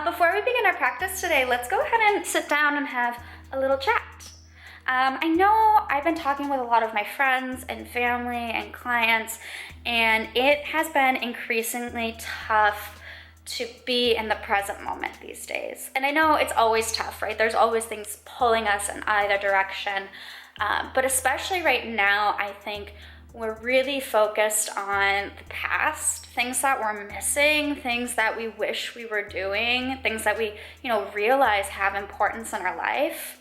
Before we begin our practice today, let's go ahead and sit down and have a little chat. I know I've been talking with a lot of my friends and family and clients, and it has been increasingly tough to be in the present moment these days. And I know it's always tough, right? There's always things pulling us in either direction. But especially right now, I think we're really focused on the past, things that we're missing, things that we wish we were doing, things that we, realize have importance in our life.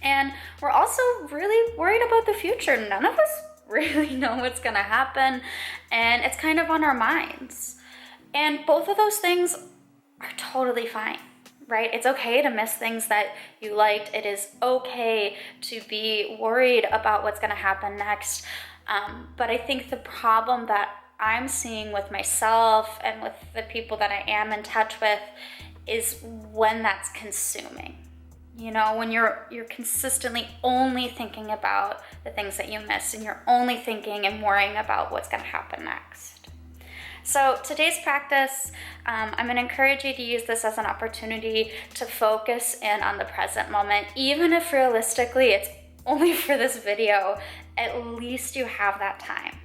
And we're also really worried about the future. None of us really know what's gonna happen, and it's kind of on our minds. And both of those things are totally fine, right? It's okay to miss things that you liked. It is okay to be worried about what's gonna happen next. But I think the problem that I'm seeing with myself and with the people that I am in touch with is when that's consuming. When you're consistently only thinking about the things that you missed, and you're only thinking and worrying about what's going to happen next. So today's practice, I'm going to encourage you to use this as an opportunity to focus in on the present moment. Even if realistically it's only for this video, at least you have that time.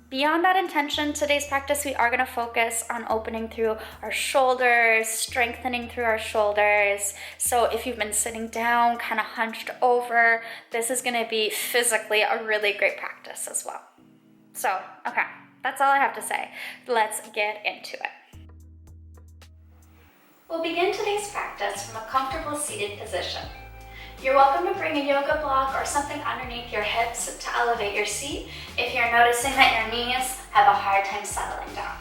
Beyond that intention, today's practice, we are going to focus on opening through our shoulders, strengthening through our shoulders. So if you've been sitting down, kind of hunched over, this is going to be physically a really great practice as well. So, okay, that's all I have to say. Let's get into it. We'll begin today's practice from a comfortable seated position. You're welcome to bring a yoga block or something underneath your hips to elevate your seat if you're noticing that your knees have a hard time settling down.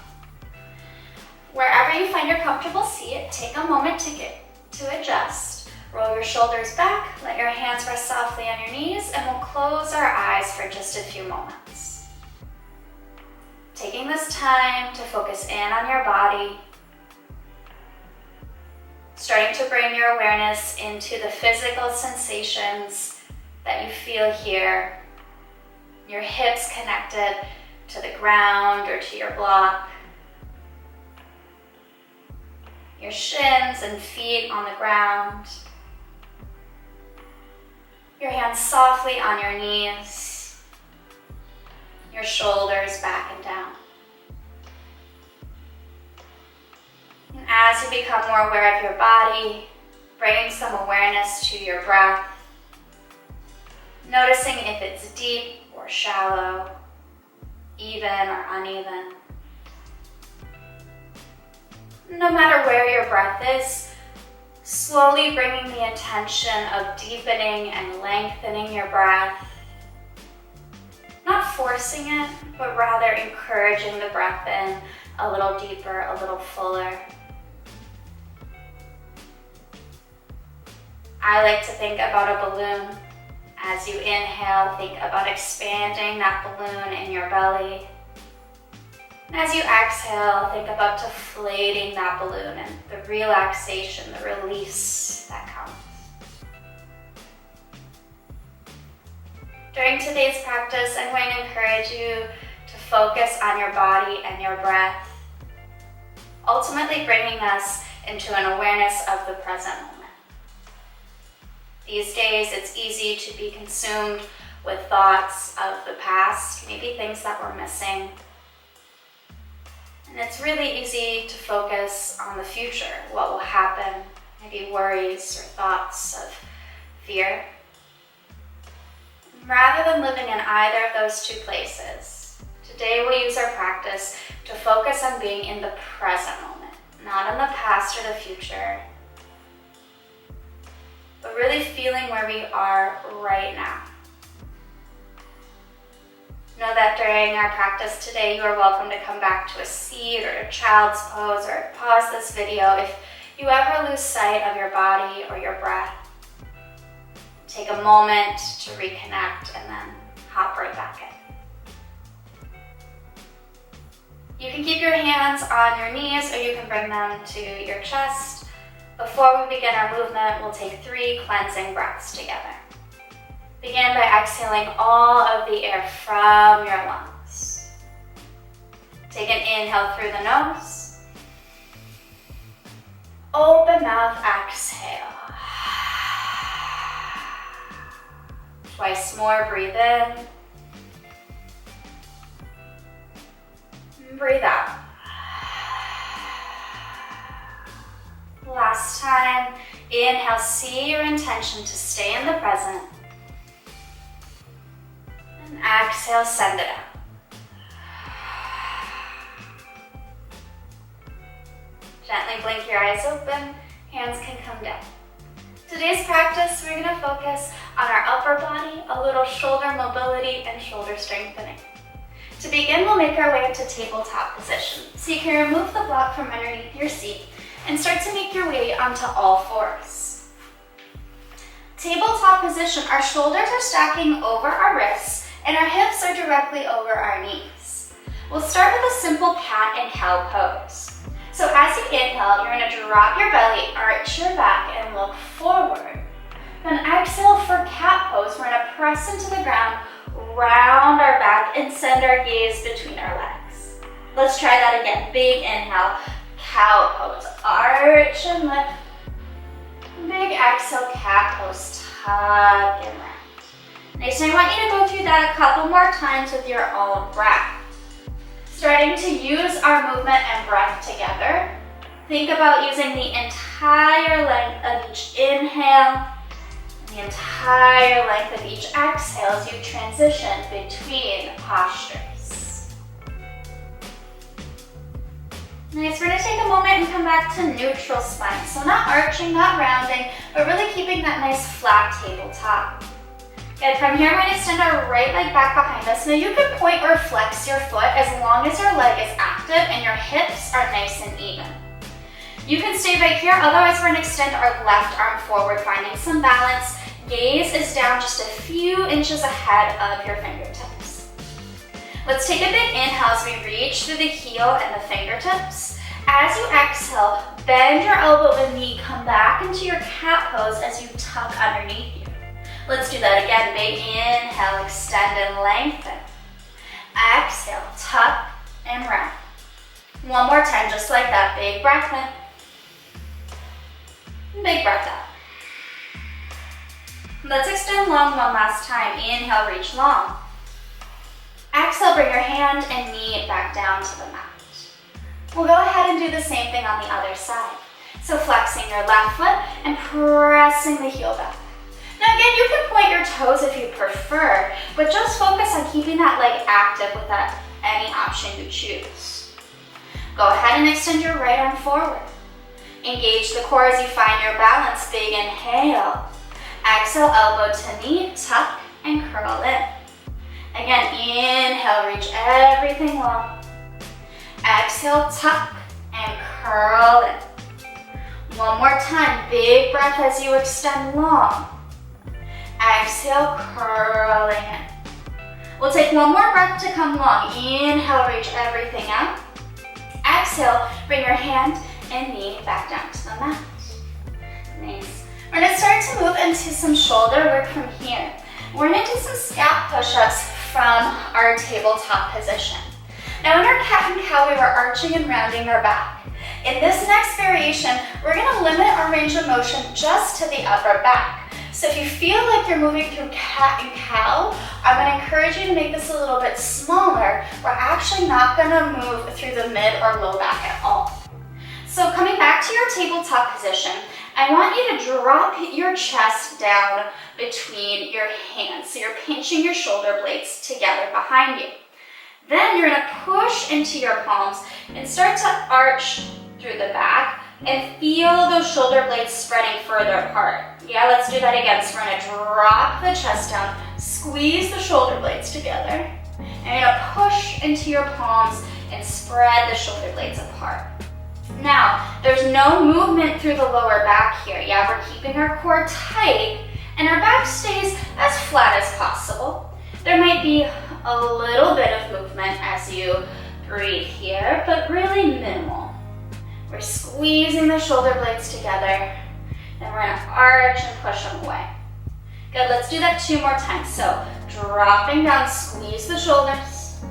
Wherever you find your comfortable seat, take a moment to adjust. Roll your shoulders back, let your hands rest softly on your knees, and we'll close our eyes for just a few moments. Taking this time to focus in on your body, starting to bring your awareness into the physical sensations that you feel here. Your hips connected to the ground or to your block. Your shins and feet on the ground. Your hands softly on your knees. Your shoulders back and down. And as you become more aware of your body, bringing some awareness to your breath, noticing if it's deep or shallow, even or uneven. No matter where your breath is, slowly bringing the intention of deepening and lengthening your breath, not forcing it, but rather encouraging the breath in a little deeper, a little fuller. I like to think about a balloon. As you inhale, think about expanding that balloon in your belly. And as you exhale, think about deflating that balloon and the relaxation, the release that comes. During today's practice, I'm going to encourage you to focus on your body and your breath, ultimately bringing us into an awareness of the present moment. These days, it's easy to be consumed with thoughts of the past, maybe things that we're missing. And it's really easy to focus on the future, what will happen, maybe worries or thoughts of fear. Rather than living in either of those two places, today we'll use our practice to focus on being in the present moment, not in the past or the future, but really feeling where we are right now. Know that during our practice today, you are welcome to come back to a seat or a child's pose, or pause this video if you ever lose sight of your body or your breath. Take a moment to reconnect and then hop right back in. You can keep your hands on your knees, or you can bring them to your chest. Before we begin our movement, we'll take 3 cleansing breaths together. Begin by exhaling all of the air from your lungs. Take an inhale through the nose. Open mouth, exhale. Twice more, breathe in. Breathe out. Last time, inhale, see your intention to stay in the present. And exhale, send it out. Gently blink your eyes open, hands can come down. Today's practice, we're gonna focus on our upper body, a little shoulder mobility and shoulder strengthening. To begin, we'll make our way into tabletop position. So you can remove the block from underneath your seat and start to make your way onto all fours. Tabletop position, our shoulders are stacking over our wrists and our hips are directly over our knees. We'll start with a simple cat and cow pose. So as you inhale, you're gonna drop your belly, arch your back, and look forward. Then exhale for cat pose. We're gonna press into the ground, round our back, and send our gaze between our legs. Let's try that again. Big inhale, cow pose, arch and lift. Big exhale, cat pose, tuck and round. Next, I want you to go through that a couple more times with your own breath. Starting to use our movement and breath together. Think about using the entire length of each inhale, and the entire length of each exhale as you transition between postures. Nice, we're gonna take a moment and come back to neutral spine. So not arching, not rounding, but really keeping that nice flat tabletop. Good, from here, we're gonna extend our right leg back behind us. Now you can point or flex your foot as long as your leg is active and your hips are nice and even. You can stay right here, otherwise we're gonna extend our left arm forward, finding some balance. Gaze is down just a few inches ahead of your fingertips. Let's take a big inhale as we reach through the heel and the fingertips. As you exhale, bend your elbow and knee, come back into your cat pose as you tuck underneath you. Let's do that again. Big inhale, extend and lengthen. Exhale, tuck and round. One more time, just like that. Big breath in. Big breath out. Let's extend long one last time. Inhale, reach long. Exhale, bring your hand and knee back down to the mat. We'll go ahead and do the same thing on the other side. So flexing your left foot and pressing the heel back. Now again, you can point your toes if you prefer, but just focus on keeping that leg active with any option you choose. Go ahead and extend your right arm forward. Engage the core as you find your balance. Big inhale. Exhale, elbow to knee, tuck and curl in. Again, inhale, reach everything long. Exhale, tuck and curl in. One more time, big breath as you extend long. Exhale, curling in. We'll take one more breath to come long. Inhale, reach everything out. Exhale, bring your hand and knee back down to the mat. Nice. We're gonna start to move into some shoulder work from here. We're gonna do some scap push-ups from our tabletop position. Now in our cat and cow, we were arching and rounding our back. In this next variation, we're gonna limit our range of motion just to the upper back. So if you feel like you're moving through cat and cow, I'm gonna encourage you to make this a little bit smaller. We're actually not gonna move through the mid or low back at all. So coming back to your tabletop position, I want you to drop your chest down between your hands. So you're pinching your shoulder blades together behind you. Then you're gonna push into your palms and start to arch through the back and feel those shoulder blades spreading further apart. Yeah, let's do that again. So we're gonna drop the chest down, squeeze the shoulder blades together, and you're gonna push into your palms and spread the shoulder blades apart. Now, there's no movement through the lower back here. Yeah, we're keeping our core tight and our back stays as flat as possible. There might be a little bit of movement as you breathe here, but really minimal. We're squeezing the shoulder blades together, then we're gonna arch and push them away. Good, let's do that 2 more times. So dropping down, squeeze the shoulders,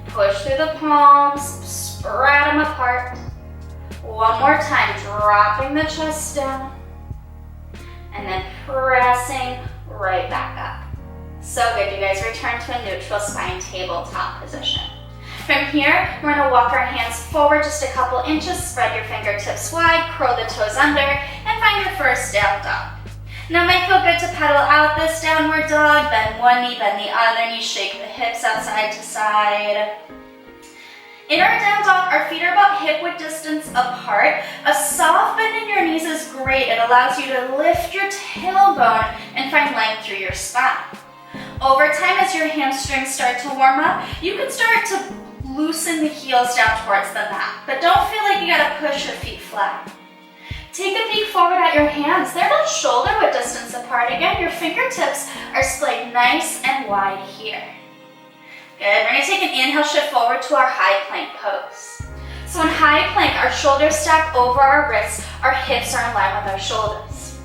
push through the palms, spread them apart, One more time, dropping the chest down, and then pressing right back up. So good, you guys. Return to a neutral spine tabletop position. From here, we're gonna walk our hands forward just a couple inches, spread your fingertips wide, curl the toes under, and find your first down dog. Now it might feel good to pedal out this downward dog, bend one knee, bend the other knee, shake the hips out side to side. In our down dog, our feet are about hip-width distance apart. A soft bend in your knees is great. It allows you to lift your tailbone and find length through your spine. Over time, as your hamstrings start to warm up, you can start to loosen the heels down towards the mat, but don't feel like you gotta push your feet flat. Take a peek forward at your hands. They're about shoulder width distance apart. Again, your fingertips are splayed nice and wide here. Good, we're gonna take an inhale, shift forward to our high plank pose. So in high plank, our shoulders stack over our wrists, our hips are in line with our shoulders.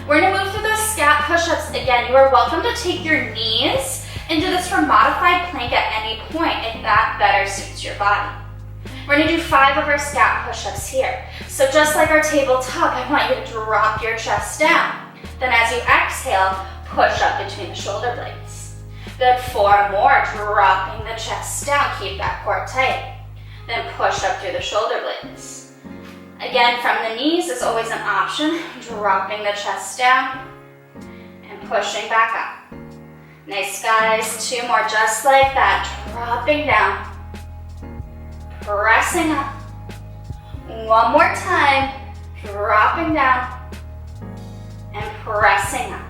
We're gonna move through those scat push-ups. Again, you are welcome to take your knees and do this from modified plank at any point if that better suits your body. We're gonna do 5 of our scat push-ups here. So just like our tabletop, I want you to drop your chest down. Then as you exhale, push up between the shoulder blades. Good, 4 more, dropping the chest down, keep that core tight. Then push up through the shoulder blades. Again, from the knees is always an option, dropping the chest down and pushing back up. Nice, guys. 2 more, just like that. Dropping down, pressing up. 1 more time, dropping down and pressing up.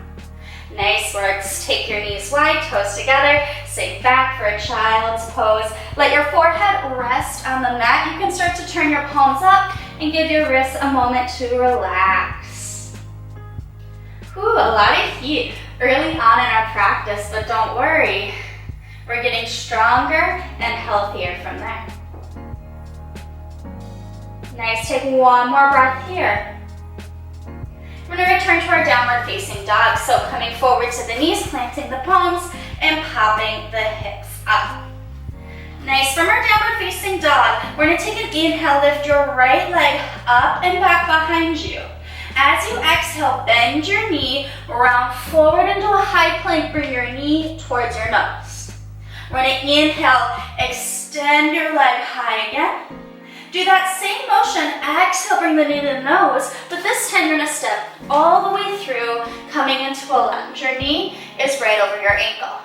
Nice work. Take your knees wide, toes together. Stay back for a child's pose. Let your forehead rest on the mat. You can start to turn your palms up and give your wrists a moment to relax. Ooh, a lot of heat early on in our practice, but don't worry. We're getting stronger and healthier from there. Nice, take 1 more breath here. We're gonna return to our downward facing dog. So coming forward to the knees, planting the palms, and popping the hips up. Nice, from our downward facing dog, we're gonna take an inhale, lift your right leg up and back behind you. As you exhale, bend your knee, round forward into a high plank, bring your knee towards your nose. We're gonna inhale, extend your leg high again. Do that same motion, exhale, bring the knee to the nose, but this time you're gonna step all the way through, coming into a lunge. Your knee is right over your ankle.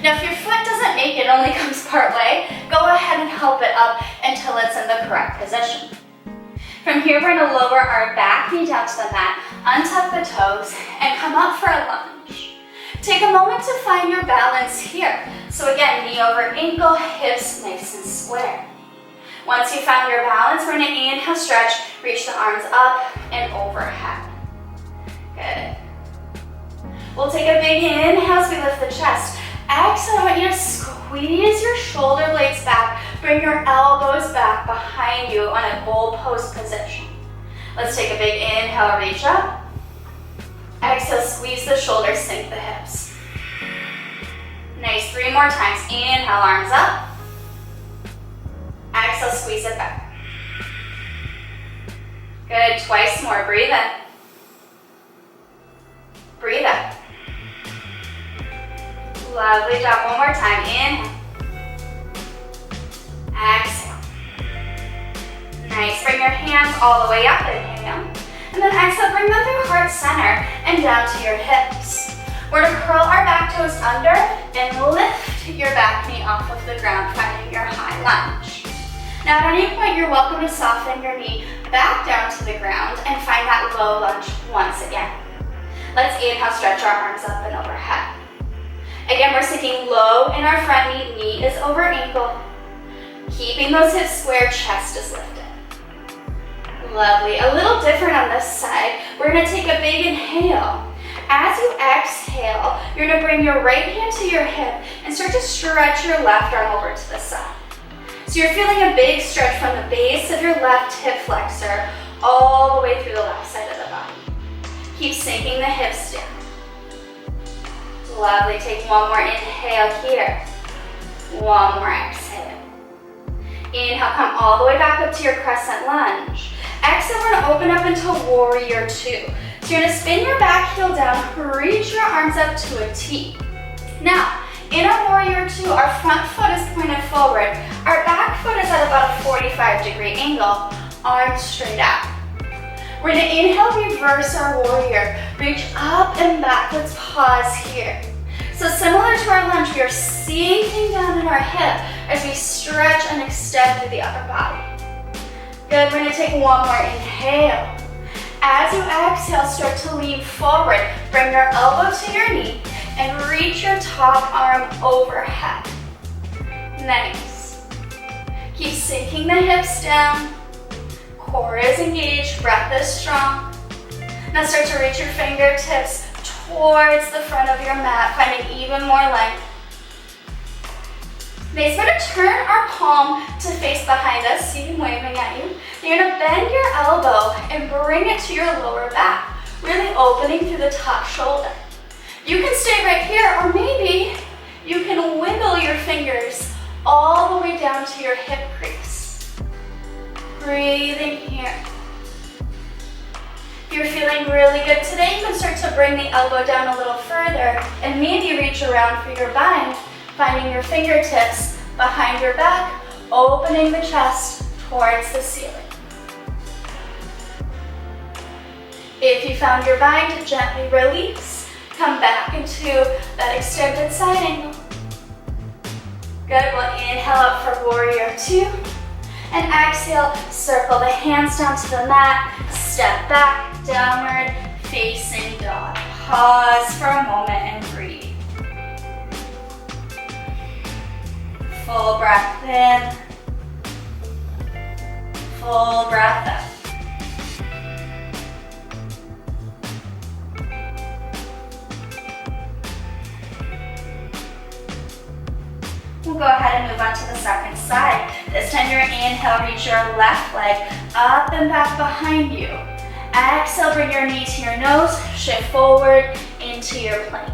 Now if your foot doesn't make it, only comes part way, go ahead and help it up until it's in the correct position. From here, we're gonna lower our back knee down to the mat, untuck the toes, and come up for a lunge. Take a moment to find your balance here. So again, knee over ankle, hips nice and square. Once you found your balance, we're gonna inhale, stretch, reach the arms up and overhead. Good. We'll take a big inhale as we lift the chest. Exhale, I want you to squeeze your shoulder blades back. Bring your elbows back behind you on a goal post position. Let's take a big inhale, reach up. Exhale, squeeze the shoulders, sink the hips. Nice, 3 more times. Inhale, arms up. Exhale, squeeze it back. Good, twice more, breathe in. Breathe out. Lovely job, 1 more time, inhale. Exhale. Nice, bring your hands all the way up, inhale. And then exhale, bring them through heart center and down to your hips. We're gonna curl our back toes under and lift your back knee off of the ground, finding your high lunge. Now at any point, you're welcome to soften your knee back down to the ground and find that low lunge once again. Let's inhale, stretch our arms up and overhead. Again, we're sinking low in our front knee, knee is over ankle. Keeping those hips square, chest is lifted. Lovely, a little different on this side. We're gonna take a big inhale. As you exhale, you're gonna bring your right hand to your hip and start to stretch your left arm over to the side. So you're feeling a big stretch from the base of your left hip flexor all the way through the left side of the body. Keep sinking the hips down. Lovely, take 1 more inhale here. 1 more exhale. Inhale, come all the way back up to your crescent lunge. Exhale, we're gonna open up into warrior two. So you're gonna spin your back heel down, reach your arms up to a T. Now, in our warrior two, our front foot is pointed forward. Our back foot is at about a 45-degree angle, arms straight out. We're gonna inhale, reverse our warrior. Reach up and back, let's pause here. So similar to our lunge, we are sinking down in our hip as we stretch and extend through the upper body. Good, we're gonna take one more inhale. As you exhale, start to lean forward. Bring your elbow to your knee and reach your top arm overhead. Nice. Keep sinking the hips down. Core is engaged, breath is strong. Now start to reach your fingertips towards the front of your mat, finding even more length. Next, we're going to turn our palm to face behind us, see him waving at you. You're going to bend your elbow and bring it to your lower back, really opening through the top shoulder. You can stay right here, or maybe you can wiggle your fingers all the way down to your hip crease. Breathing here. If you're feeling really good today, you can start to bring the elbow down a little further and maybe reach around for your bind, finding your fingertips behind your back, opening the chest towards the ceiling. If you found your bind, gently release. Come back into that extended side angle. Good, we'll inhale up for warrior two. And exhale, circle the hands down to the mat, step back, downward facing dog. Pause for a moment and breathe. Full breath in, full breath out. We'll go ahead and move on to the second side. This time you're gonna inhale, reach your left leg up and back behind you. Exhale, bring your knee to your nose, shift forward into your plank.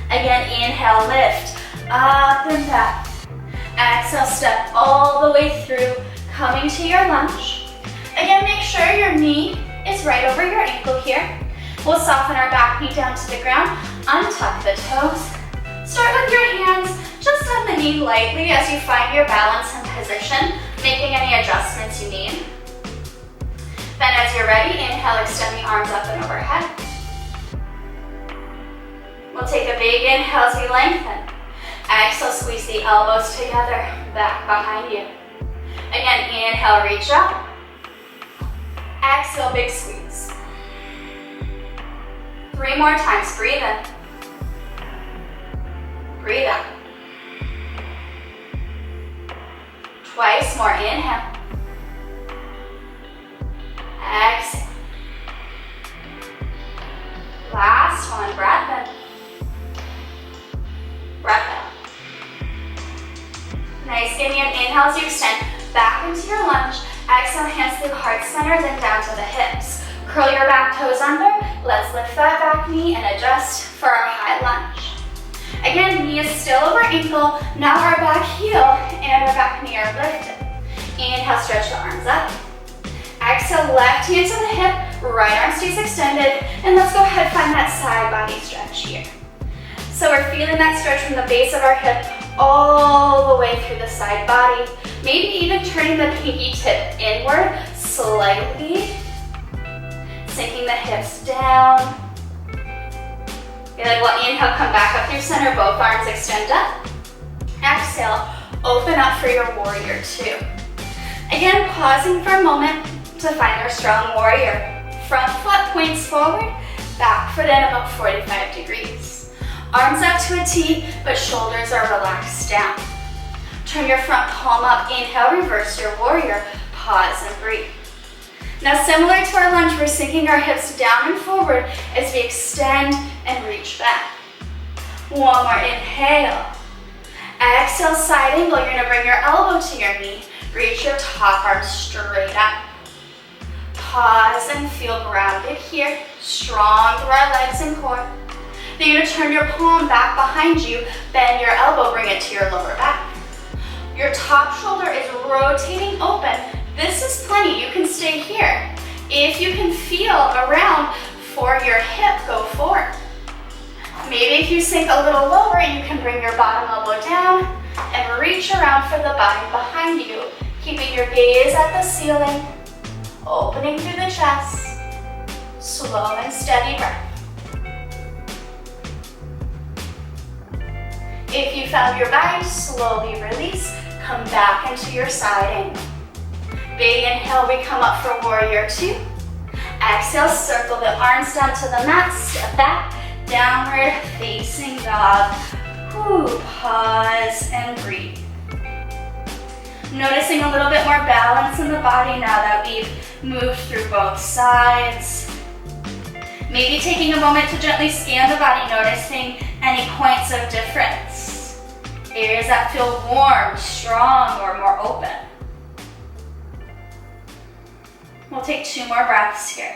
Again, inhale, lift, up and back. Exhale, step all the way through, coming to your lunge. Again, make sure your knee is right over your ankle here. We'll soften our back knee down to the ground, untuck the toes. Start with your hands just on the knee lightly as you find your balance and position, making any adjustments you need. Then as you're ready, inhale, extend the arms up and overhead. We'll take a big inhale as we lengthen. Exhale, squeeze the elbows together, back behind you. Again, inhale, reach up. Exhale, big squeeze. 3 more times, breathe in. Breathe out. Twice more, inhale. Exhale. Last one, breath in. Breath out. Nice, give me an inhale as you extend back into your lunge. Exhale, hands through heart center, then down to the hips. Curl your back toes under. Let's lift that back knee and adjust for our high lunge. Again, knee is still over ankle. Now our back heel and our back knee are lifted. Inhale, stretch the arms up. Exhale, left hand to the hip, right arm stays extended, and let's go ahead and find that side body stretch here. So we're feeling that stretch from the base of our hip all the way through the side body, maybe even turning the pinky tip inward slightly, sinking the hips down. Good, we'll inhale, come back up through center, both arms extend up. Exhale, open up for your warrior two. Again, pausing for a moment to find our strong warrior. Front foot points forward, back foot in about 45 degrees. Arms up to a T, but shoulders are relaxed down. Turn your front palm up, inhale, reverse your warrior, pause and breathe. Now similar to our lunge, we're sinking our hips down and forward as we extend and reach back. One more inhale. Exhale, side angle, you're gonna bring your elbow to your knee. Reach your top arm straight up. Pause and feel grounded here. Strong through our legs and core. Then you're gonna turn your palm back behind you, bend your elbow, bring it to your lower back. Your top shoulder is rotating open. This is plenty, you can stay here. If you can feel around for your hip, go forward. Maybe if you sink a little lower, you can bring your bottom elbow down and reach around for the body behind you, keeping your gaze at the ceiling, opening through the chest, slow and steady breath. If you found your bind, slowly release, come back into your side angle. Big inhale, we come up for warrior two. Exhale, circle the arms down to the mat, step back, downward facing dog. Pause and breathe. Noticing a little bit more balance in the body now that we've moved through both sides. Maybe taking a moment to gently scan the body, noticing any points of difference. Areas that feel warm, strong, or more open. We'll take 2 more breaths here.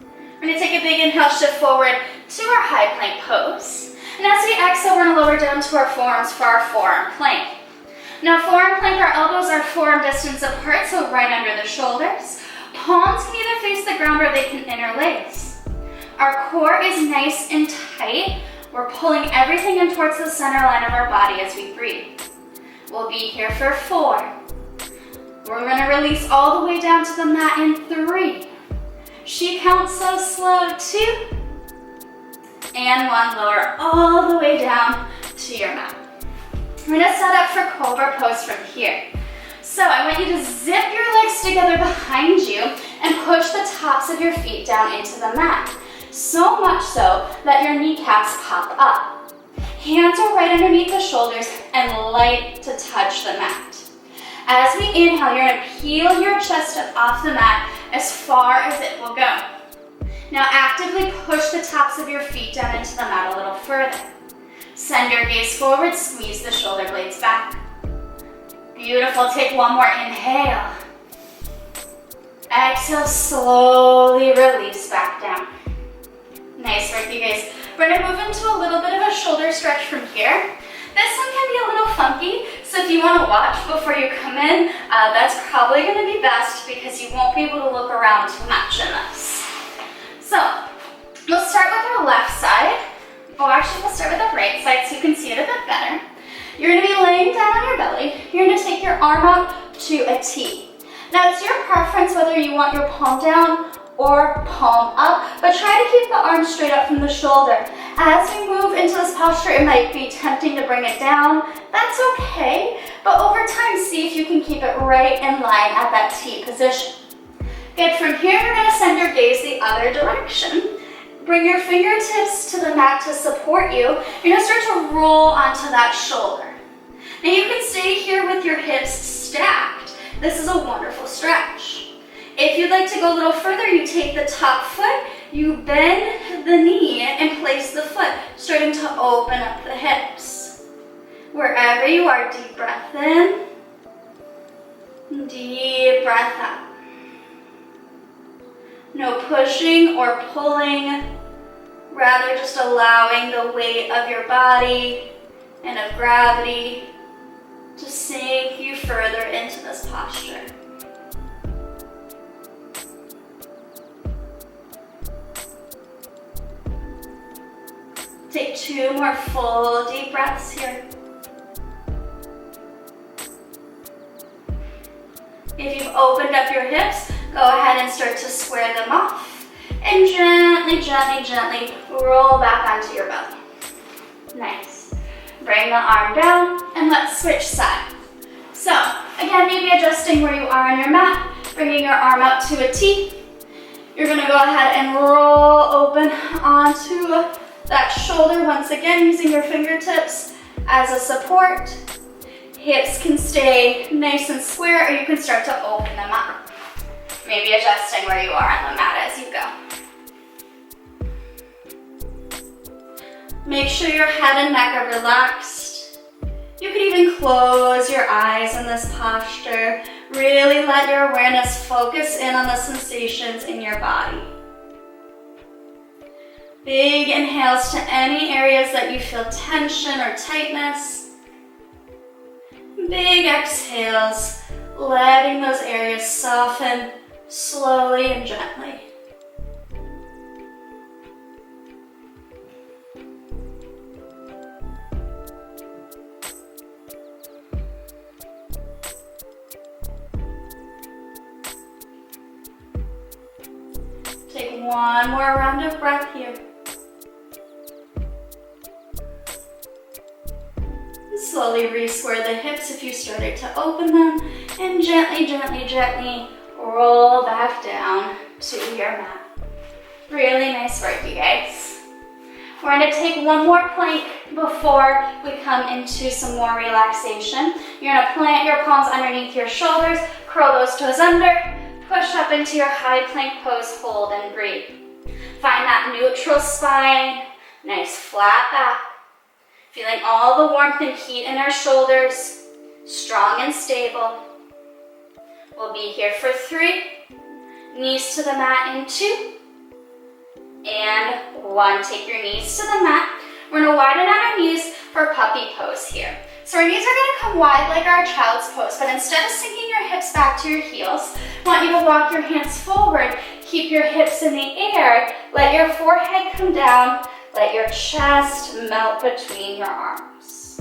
We're going to take a big inhale, shift forward to our high plank pose. And as we exhale, we're going to lower down to our forearms for our forearm plank. Now, forearm plank, our elbows are forearm distance apart, so right under the shoulders. Palms can either face the ground or they can interlace. Our core is nice and tight. We're pulling everything in towards the center line of our body as we breathe. We'll be here for 4. We're going to release all the way down to the mat in 3. She counts so slow, 2. And 1, lower all the way down to your mat. We're going to set up for Cobra Pose from here. So I want you to zip your legs together behind you and push the tops of your feet down into the mat. So much so that your kneecaps pop up. Hands are right underneath the shoulders and light to touch the mat. As we inhale, you're going to peel your chest up off the mat as far as it will go. Now actively push the tops of your feet down into the mat a little further. Send your gaze forward, squeeze the shoulder blades back. Beautiful, take 1 more inhale. Exhale, slowly release back down. Nice work, you guys. We're gonna move into a little bit of a shoulder stretch from here. This one can be a little funky, so if you wanna watch before you come in, that's probably gonna be best because you won't be able to look around too much in this. So, we'll start with our left side. Oh, actually, we'll start with the right side so you can see it a bit better. You're gonna be laying down on your belly. You're gonna take your arm out to a T. Now, it's your preference whether you want your palm down or palm up, but try to keep the arm straight up from the shoulder. As we move into this posture, it might be tempting to bring it down. That's okay, but over time, see if you can keep it right in line at that T position. Good, from here, you're gonna send your gaze the other direction. Bring your fingertips to the mat to support you. You're gonna start to roll onto that shoulder. Now you can stay here with your hips stacked. This is a wonderful stretch. If you'd like to go a little further, you take the top foot, you bend the knee and place the foot, starting to open up the hips. Wherever you are, deep breath in, deep breath out. No pushing or pulling, rather just allowing the weight of your body and of gravity to sink you further into this posture. Take 2 more full deep breaths here. If you've opened up your hips, go ahead and start to square them off. And gently, gently, gently roll back onto your belly. Nice. Bring the arm down and let's switch sides. So, again, maybe adjusting where you are on your mat, bringing your arm out to a T. You're gonna go ahead and roll open onto that shoulder once again, using your fingertips as a support. Hips can stay nice and square, or you can start to open them up. Maybe adjusting where you are on the mat as you go. Make sure your head and neck are relaxed. You could even close your eyes in this posture. Really let your awareness focus in on the sensations in your body. Big inhales to any areas that you feel tension or tightness. Big exhales, letting those areas soften slowly and gently. Take one more round of breath here. Slowly re-square the hips if you started to open them, and gently, gently, gently roll back down to your mat. Really nice work, you guys. We're going to take one more plank before we come into some more relaxation. You're going to plant your palms underneath your shoulders, curl those toes under, push up into your high plank pose, hold and breathe. Find that neutral spine, nice flat back. Feeling all the warmth and heat in our shoulders, strong and stable. We'll be here for 3, knees to the mat in 2, and 1. Take your knees to the mat. We're gonna widen out our knees for puppy pose here. So our knees are gonna come wide like our child's pose, but instead of sinking your hips back to your heels, I want you to walk your hands forward, keep your hips in the air, let your forehead come down, let your chest melt between your arms.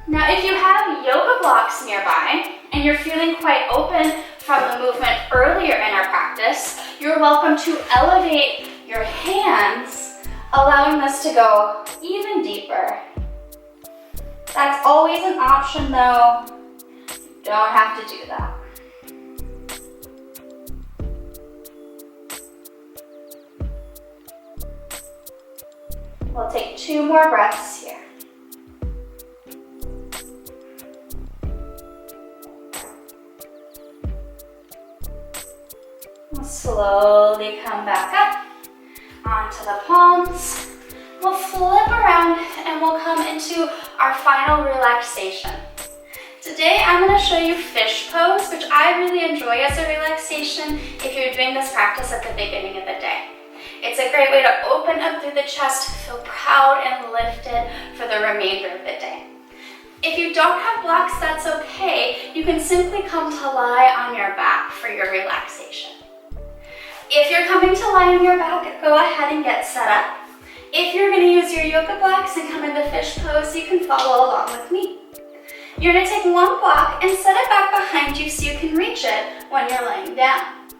Now, if you have yoga blocks nearby and you're feeling quite open from the movement earlier in our practice, you're welcome to elevate your hands, allowing this to go even deeper. That's always an option though. You don't have to do that. We'll take 2 more breaths here. We'll slowly come back up onto the palms. We'll flip around and we'll come into our final relaxation. Today I'm going to show you fish pose, which I really enjoy as a relaxation if you're doing this practice at the beginning of the day. It's a great way to open up through the chest, feel proud and lifted for the remainder of the day. If you don't have blocks, that's okay. You can simply come to lie on your back for your relaxation. If you're coming to lie on your back, go ahead and get set up. If you're going to use your yoga blocks and come into fish pose, you can follow along with me. You're going to take one block and set it back behind you so you can reach it when you're laying down.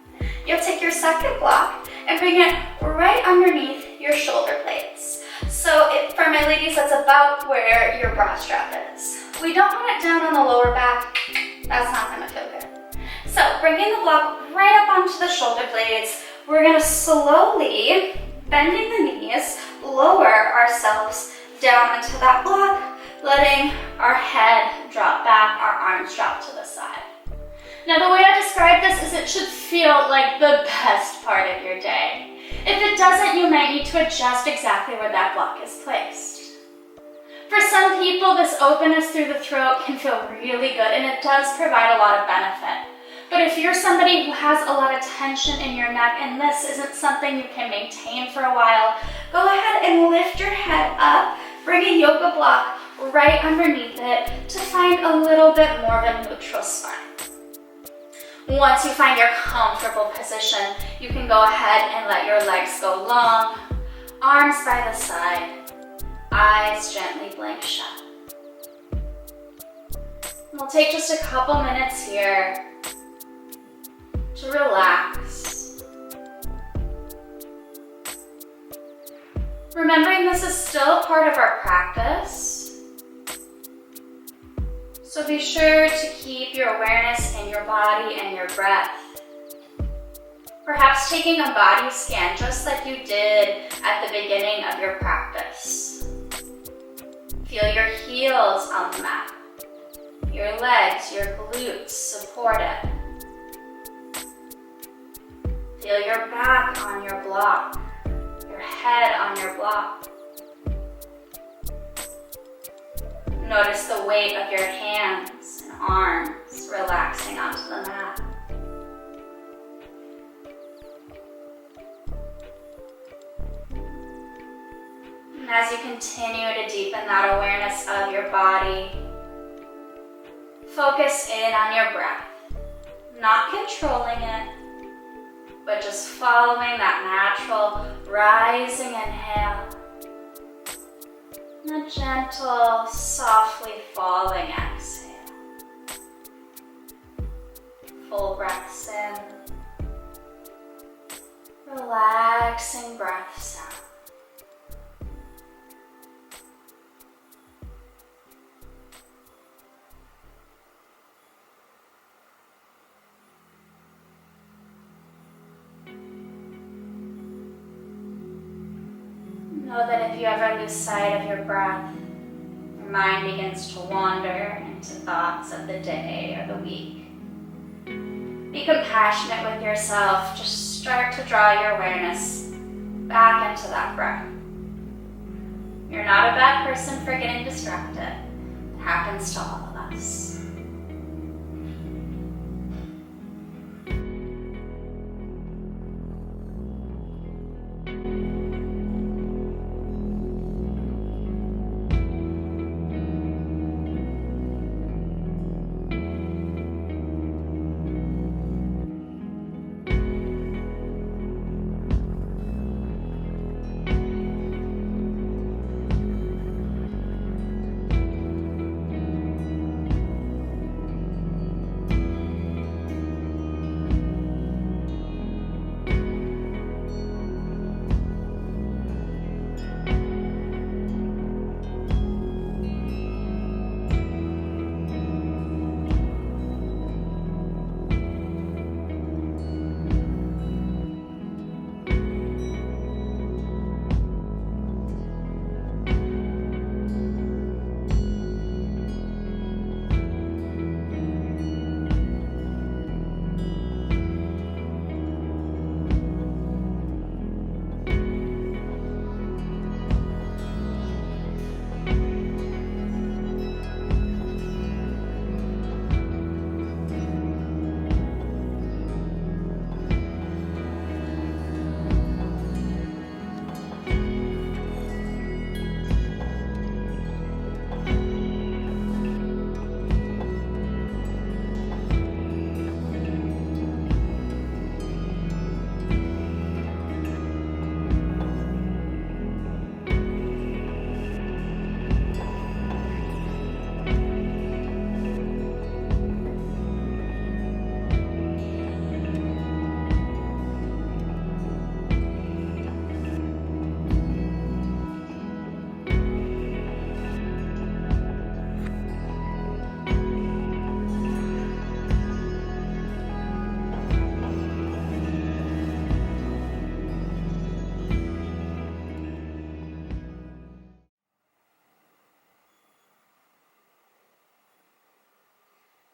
You'll take your second block and bring it right underneath your shoulder blades. So for my ladies, that's about where your bra strap is. We don't want it down on the lower back. That's not going to feel good. So bringing the block right up onto the shoulder blades, we're going to slowly, bending the knees, lower ourselves down into that block, letting our head drop back, our arms drop to the side. Now the way I describe this is it should feel like the best part of your day. If it doesn't, you might need to adjust exactly where that block is placed. For some people, this openness through the throat can feel really good and it does provide a lot of benefit. But if you're somebody who has a lot of tension in your neck and this isn't something you can maintain for a while, go ahead and lift your head up, bring a yoga block right underneath it to find a little bit more of a neutral spine. Once you find your comfortable position, you can go ahead and let your legs go long, arms by the side, eyes gently blink shut. We'll take just a couple minutes here to relax. Remembering this is still part of our practice, so be sure to keep your awareness in your body and your breath. Perhaps taking a body scan just like you did at the beginning of your practice. Feel your heels on the mat, your legs, your glutes supported. Feel your back on your block, your head on your block. Notice the weight of your hands and arms relaxing onto the mat. And as you continue to deepen that awareness of your body. Focus in on your breath, not controlling it, but just following that natural rising inhale and a gentle, softly falling exhale. Full breaths in, relaxing breaths out. Know that if you ever lose sight of your breath, your mind begins to wander into thoughts of the day or the week. Be compassionate with yourself. Just start to draw your awareness back into that breath. You're not a bad person for getting distracted. It happens to all of us.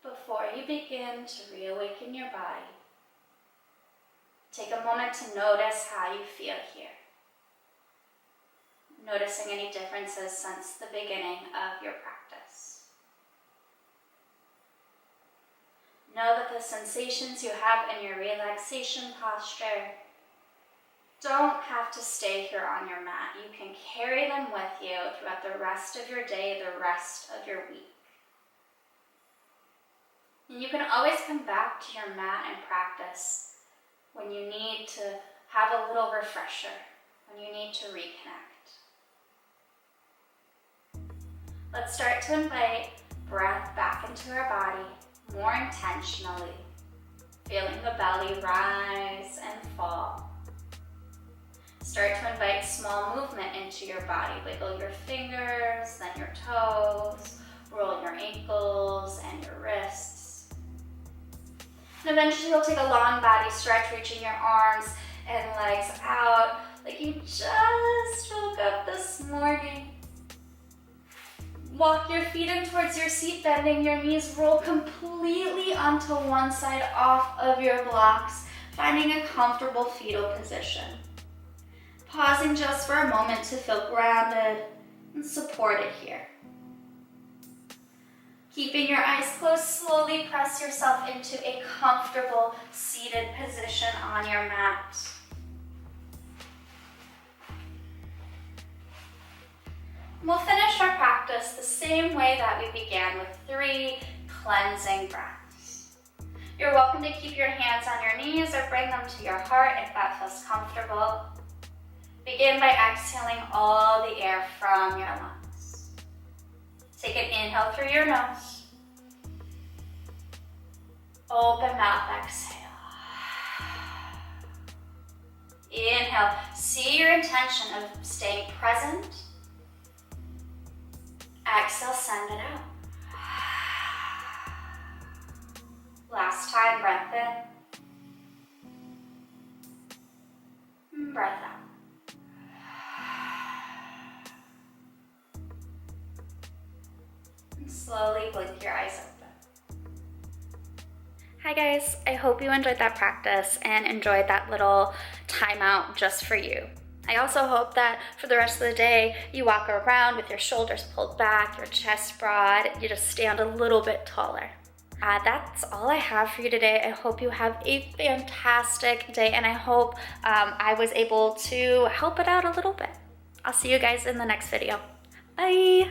Before you begin to reawaken your body, take a moment to notice how you feel here. Noticing any differences since the beginning of your practice. Know that the sensations you have in your relaxation posture don't have to stay here on your mat. You can carry them with you throughout the rest of your day, the rest of your week. And you can always come back to your mat and practice when you need to have a little refresher, when you need to reconnect. Let's start to invite breath back into our body more intentionally, feeling the belly rise and fall. Start to invite small movement into your body. Wiggle your fingers, then your toes, roll your ankles and your wrists. And eventually you'll take a long body stretch, reaching your arms and legs out like you just woke up this morning. Walk your feet in towards your seat, bending your knees. Roll completely onto one side off of your blocks, finding a comfortable fetal position. Pausing just for a moment to feel grounded and supported here. Keeping your eyes closed, slowly press yourself into a comfortable seated position on your mat. We'll finish our practice the same way that we began, with 3 cleansing breaths. You're welcome to keep your hands on your knees or bring them to your heart if that feels comfortable. Begin by exhaling all the air from your lungs. Take an inhale through your nose. Open mouth, exhale. Inhale, see your intention of staying present. Exhale, send it out. Last time, breath in, breath out. And slowly blink your eyes open. Hi guys, I hope you enjoyed that practice and enjoyed that little timeout just for you. I also hope that for the rest of the day, you walk around with your shoulders pulled back, your chest broad, you just stand a little bit taller. That's all I have for you today. I hope you have a fantastic day, and I hope I was able to help it out a little bit. I'll see you guys in the next video. Bye.